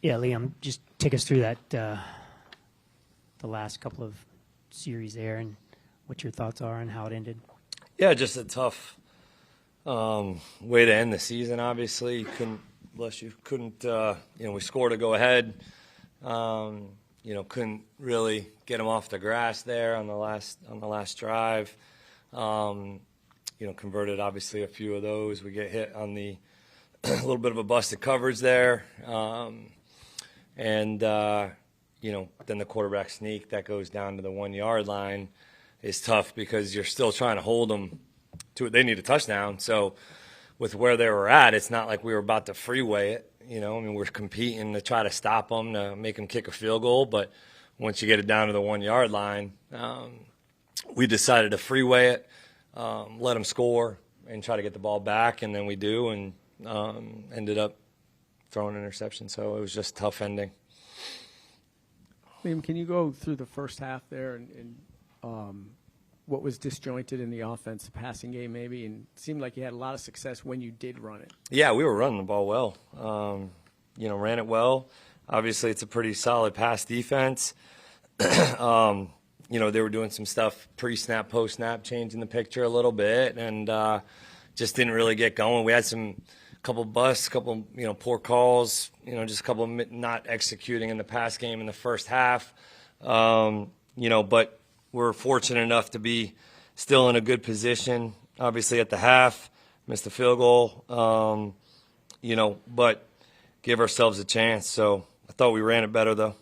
Yeah, Liam, just take us through that, the last couple of series there and what your thoughts are and how it ended. Yeah, just a tough way to end the season, obviously. Couldn't, we scored to go ahead. Couldn't really get them off the grass there on the last drive. Converted obviously a few of those. We get hit on the a little bit of a busted coverage there. Then the quarterback sneak that goes down to the 1 yard line is tough because you're still trying to hold them to it. They need a touchdown. So with where they were at, it's not like we were about to freeway it. We're competing to try to stop them, to make them kick a field goal. But once you get it down to the 1 yard line, we decided to freeway it, let them score, and try to get the ball back. And then we do, and ended up throwing an interception. So it was just a tough ending. Liam, can you go through the first half there and what was disjointed in the offense, the passing game maybe? And it seemed like you had a lot of success when you did run it. Yeah, we were running the ball well. Ran it well. Obviously, it's a pretty solid pass defense. They were doing some stuff pre-snap, post-snap, changing the picture a little bit, and just didn't really get going. We had couple busts, poor calls, just a couple of not executing in the pass game in the first half. But we're fortunate enough to be still in a good position, obviously at the half, missed a field goal, but gave ourselves a chance. So I thought we ran it better, though.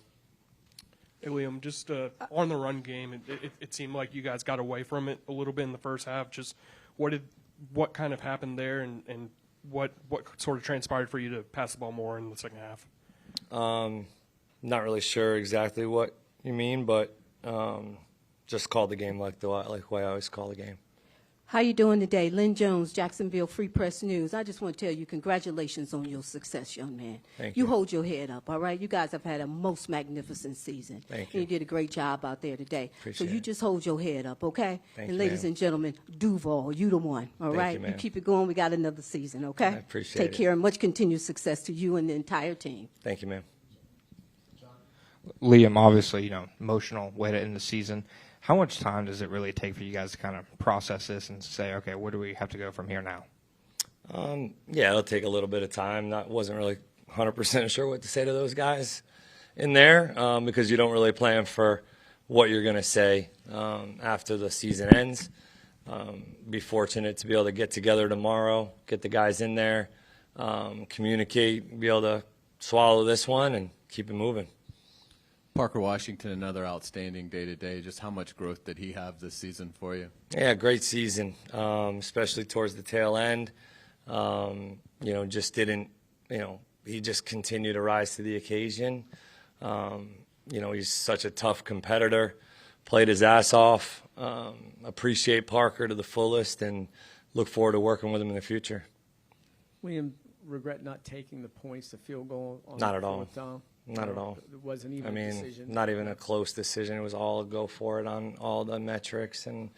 Hey, Liam, just on the run game, it seemed like you guys got away from it a little bit in the first half. Just what kind of happened there, and what sort of transpired for you to pass the ball more in the second half? Not really sure exactly what you mean, but just called the game like the way I always call the game. How you doing today? Lynn Jones, Jacksonville Free Press News. I just want to tell you congratulations on your success, young man. Thank you. You hold your head up, all right? You guys have had a most magnificent season. Thank you. You did a great job out there today. Appreciate so you it. just hold your head up, okay? Thank and you, ladies ma'am. and gentlemen, Duval, you the one, all Thank right? you, ma'am. keep it going. We got another season, okay? I appreciate it. Take care and much continued success to you and the entire team. Thank you, ma'am. Liam, obviously, emotional way to end the season. How much time does it really take for you guys to kind of process this and say, okay, where do we have to go from here now? It'll take a little bit of time. Wasn't really 100% sure what to say to those guys in there because you don't really plan for what you're going to say after the season ends. Be fortunate to be able to get together tomorrow, get the guys in there, communicate, be able to swallow this one and keep it moving. Parker Washington, another outstanding day-to-day. Just how much growth did he have this season for you? Yeah, great season, especially towards the tail end. He just continued to rise to the occasion. He's such a tough competitor, played his ass off. Appreciate Parker to the fullest and look forward to working with him in the future. Liam, regret not taking the points, the field goal on Not the at all. fourth down? Not at all. It wasn't even a decision. Not even a close decision. It was all a go for it on all the metrics. And,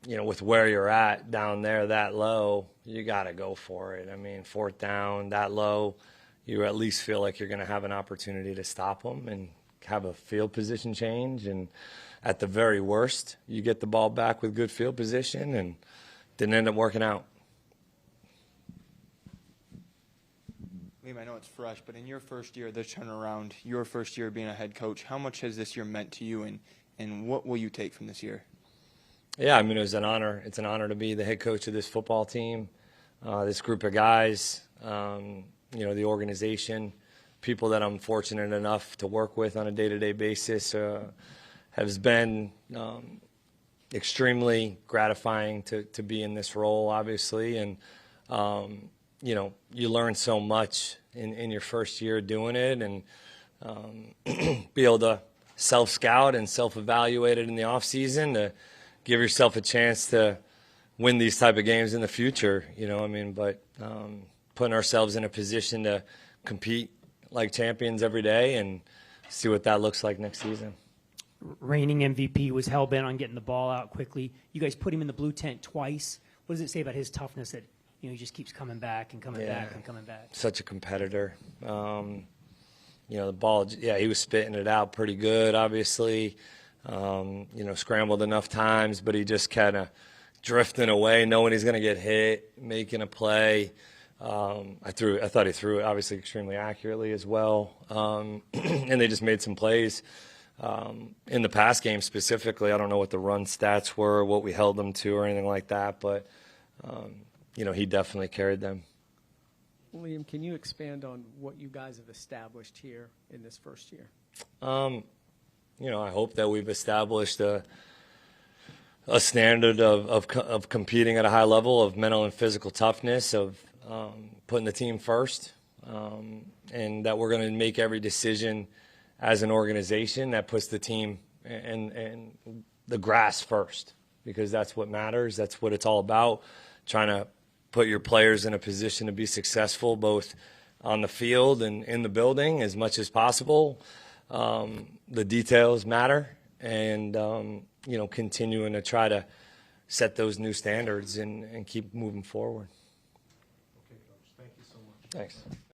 with where you're at down there that low, you got to go for it. Fourth down, that low, you at least feel like you're going to have an opportunity to stop them and have a field position change. And at the very worst, you get the ball back with good field position, and didn't end up working out. Liam, I know it's fresh, but in your first year, the turnaround, your first year being a head coach, how much has this year meant to you, and what will you take from this year? Yeah, it was an honor. It's an honor to be the head coach of this football team, this group of guys, the organization, people that I'm fortunate enough to work with on a day-to-day basis has been extremely gratifying to be in this role, obviously, and you learn so much in your first year doing it, and be able to self-scout and self-evaluate it in the off-season to give yourself a chance to win these type of games in the future, but putting ourselves in a position to compete like champions every day and see what that looks like next season. Reigning MVP was hell-bent on getting the ball out quickly. You guys put him in the blue tent twice. What does it say about his toughness that he just keeps coming back and coming back and coming back. Such a competitor. The ball, he was spitting it out pretty good, obviously. Scrambled enough times, but he just kind of drifting away, knowing he's going to get hit, making a play. I thought he threw it obviously extremely accurately as well. And they just made some plays. In the pass game specifically, I don't know what the run stats were, what we held them to or anything like that, but, he definitely carried them. Liam, can you expand on what you guys have established here in this first year? I hope that we've established a standard of competing at a high level, of mental and physical toughness, of putting the team first, and that we're going to make every decision as an organization that puts the team and the grass first, because that's what matters. That's what it's all about, trying to put your players in a position to be successful both on the field and in the building as much as possible. The details matter, and continuing to try to set those new standards and keep moving forward. Okay, Coach. Thank you so much. Thanks.